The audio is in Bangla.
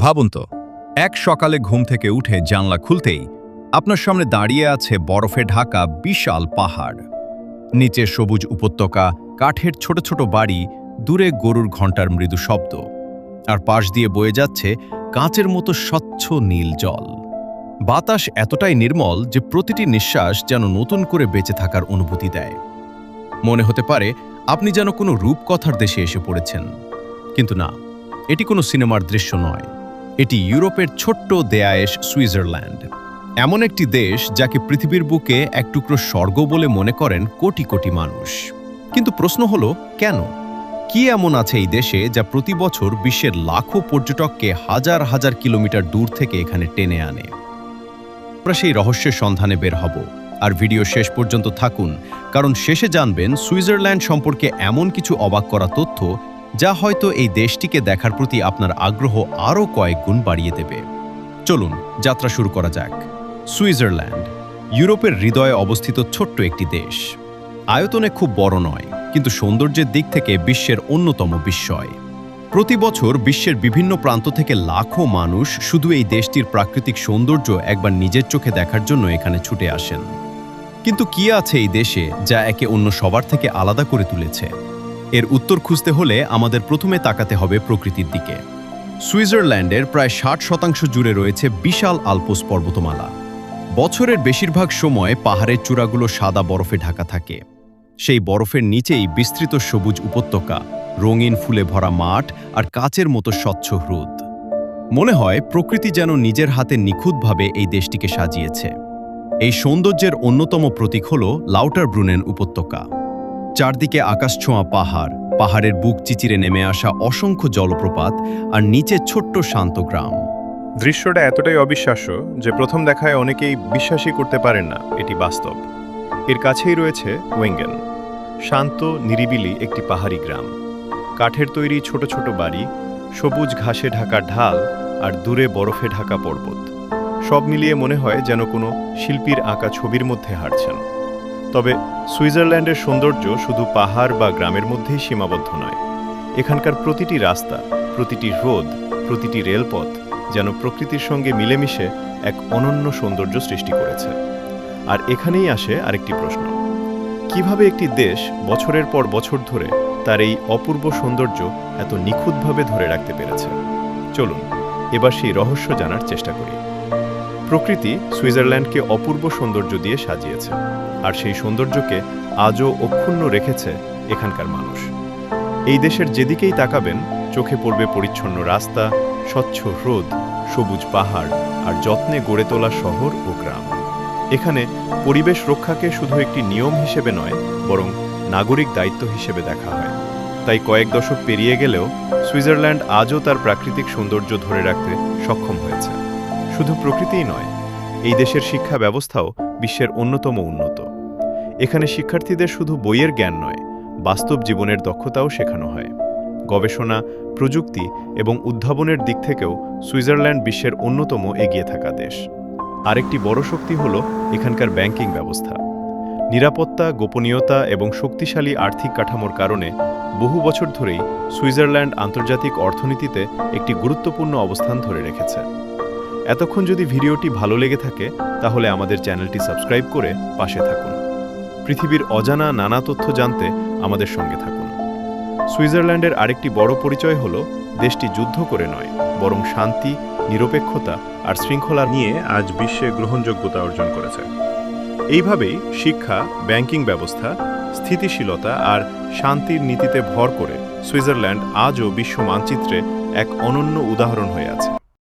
ভাবুন তো, এক সকালে ঘুম থেকে উঠে জানলা খুলতেই আপনার সামনে দাঁড়িয়ে আছে বরফে ঢাকা বিশাল পাহাড়। নিচে সবুজ উপত্যকা, কাঠের ছোট ছোট বাড়ি, দূরে গরুর ঘণ্টার মৃদু শব্দ, আর পাশ দিয়ে বয়ে যাচ্ছে কাঁচের মতো স্বচ্ছ নীল জল। বাতাস এতটাই নির্মল যে প্রতিটি নিঃশ্বাস যেন নতুন করে বেঁচে থাকার অনুভূতি দেয়। মনে হতে পারে আপনি যেন কোনো রূপকথার দেশে এসে পড়েছেন। কিন্তু না, এটি কোনো সিনেমার দৃশ্য নয়। এটি ইউরোপের ছোট্ট দেয়ায়েশ সুইজারল্যান্ড, এমন একটি দেশ যাকে পৃথিবীর বুকে এক টুকরো স্বর্গ বলে মনে করেন কোটি কোটি মানুষ। কিন্তু প্রশ্ন হলো, কেন? কি এমন আছে এই দেশে যা প্রতি বছর বিশ্বের লাখো পর্যটককে হাজার হাজার কিলোমিটার দূর থেকে এখানে টেনে আনে? আমরা সেই রহস্যের সন্ধানে বের হব, আর ভিডিও শেষ পর্যন্ত থাকুন, কারণ শেষে জানবেন সুইজারল্যান্ড সম্পর্কে এমন কিছু অবাক করা তথ্য যা হয়তো এই দেশটিকে দেখার প্রতি আপনার আগ্রহ আরও কয়েক গুণ বাড়িয়ে দেবে। চলুন যাত্রা শুরু করা যাক। সুইজারল্যান্ড ইউরোপের হৃদয়ে অবস্থিত ছোট্ট একটি দেশ। আয়তনে খুব বড় নয়, কিন্তু সৌন্দর্যের দিক থেকে বিশ্বের অন্যতম বিস্ময়। প্রতি বছর বিশ্বের বিভিন্ন প্রান্ত থেকে লাখো মানুষ শুধু এই দেশটির প্রাকৃতিক সৌন্দর্য একবার নিজের চোখে দেখার জন্য এখানে ছুটে আসেন। কিন্তু কি আছে এই দেশে যা একে অন্য সবার থেকে আলাদা করে তুলেছে? এর উত্তর খুঁজতে হলে আমাদের প্রথমে তাকাতে হবে প্রকৃতির দিকে। সুইজারল্যান্ডের প্রায় 60% জুড়ে রয়েছে বিশাল আল্পস পর্বতমালা। বছরের বেশিরভাগ সময় পাহাড়ের চূড়াগুলো সাদা বরফে ঢাকা থাকে। সেই বরফের নিচেই বিস্তৃত সবুজ উপত্যকা, রঙিন ফুলে ভরা মাঠ আর কাচের মতো স্বচ্ছ হ্রদ। মনে হয় প্রকৃতি যেন নিজের হাতে নিখুঁতভাবে এই দেশটিকে সাজিয়েছে। এই সৌন্দর্যের অন্যতম প্রতীক হল লাউটারব্রুনেন উপত্যকা। চারদিকে আকাশছোঁয়া পাহাড়, পাহাড়ের বুক চিচিরে নেমে আসা অসংখ্য জলপ্রপাত, আর নিচে ছোট্ট শান্ত গ্রাম। দৃশ্যটা এতটাই অবিশ্বাস্য যে প্রথম দেখায় অনেকেই বিশ্বাসই করতে পারেন না এটি বাস্তব। এর কাছেই রয়েছে ওয়েঙ্গেন, শান্ত নিরিবিলি একটি পাহাড়ি গ্রাম। কাঠের তৈরি ছোট ছোট বাড়ি, সবুজ ঘাসে ঢাকা ঢাল, আর দূরে বরফে ঢাকা পর্বত। সব মিলিয়ে মনে হয় যেন কোনো শিল্পীর আঁকা ছবির মধ্যে হাঁটছেন। তবে সুইজারল্যান্ডের সৌন্দর্য শুধু পাহাড় বা গ্রামের মধ্যেই সীমাবদ্ধ নয়। এখানকার প্রতিটি রাস্তা, প্রতিটি হ্রদ, প্রতিটি রেলপথ যেন প্রকৃতির সঙ্গে মিলেমিশে এক অনন্য সৌন্দর্য সৃষ্টি করেছে। আর এখানেই আসে আরেকটি প্রশ্ন: কিভাবে একটি দেশ বছরের পর বছর ধরে তার এই অপূর্ব সৌন্দর্য এত নিখুঁতভাবে ধরে রাখতে পেরেছে? চলুন এবার সেই রহস্য জানার চেষ্টা করি। প্রকৃতি সুইজারল্যান্ডকে অপূর্ব সৌন্দর্য দিয়ে সাজিয়েছে, আর সেই সৌন্দর্যকে আজও অক্ষুণ্ণ রেখেছে এখানকার মানুষ। এই দেশের যেদিকেই তাকাবেন চোখে পড়বে পরিচ্ছন্ন রাস্তা, স্বচ্ছ হ্রদ, সবুজ পাহাড়, আর যত্নে গড়ে তোলা শহর ও গ্রাম। এখানে পরিবেশ রক্ষাকে শুধু একটি নিয়ম হিসেবে নয়, বরং নাগরিক দায়িত্ব হিসেবে দেখা হয়। তাই কয়েক দশক পেরিয়ে গেলেও সুইজারল্যান্ড আজও তার প্রাকৃতিক সৌন্দর্য ধরে রাখতে সক্ষম হয়েছে। শুধু প্রকৃতিই নয়, এই দেশের শিক্ষা ব্যবস্থাও বিশ্বের অন্যতম উন্নত। এখানে শিক্ষার্থীদের শুধু বইয়ের জ্ঞান নয়, বাস্তব জীবনের দক্ষতাও শেখানো হয়। গবেষণা, প্রযুক্তি এবং উদ্ভাবনের দিক থেকেও সুইজারল্যান্ড বিশ্বের অন্যতম এগিয়ে থাকা দেশ। আরেকটি বড় শক্তি হল এখানকার ব্যাংকিং ব্যবস্থা। নিরাপত্তা, গোপনীয়তা এবং শক্তিশালী আর্থিক কাঠামোর কারণে বহু বছর ধরেই সুইজারল্যান্ড আন্তর্জাতিক অর্থনীতিতে একটি গুরুত্বপূর্ণ অবস্থান ধরে রেখেছে। এতক্ষণ যদি ভিডিওটি ভালো লেগে থাকে তাহলে আমাদের চ্যানেলটি সাবস্ক্রাইব করে পাশে থাকুন। পৃথিবীর অজানা নানা তথ্য জানতে আমাদের সঙ্গে থাকুন। সুইজারল্যান্ডের আরেকটি বড় পরিচয় হল দেশটি যুদ্ধ করে নয়, বরং শান্তি, নিরপেক্ষতা আর শৃঙ্খলা নিয়ে আজ বিশ্বে গ্রহণযোগ্যতা অর্জন করেছে। এইভাবেই শিক্ষা, ব্যাংকিং ব্যবস্থা, স্থিতিশীলতা আর শান্তির নীতিতে ভর করে সুইজারল্যান্ড আজও বিশ্ব মানচিত্রে এক অনন্য উদাহরণ হয়ে আছে।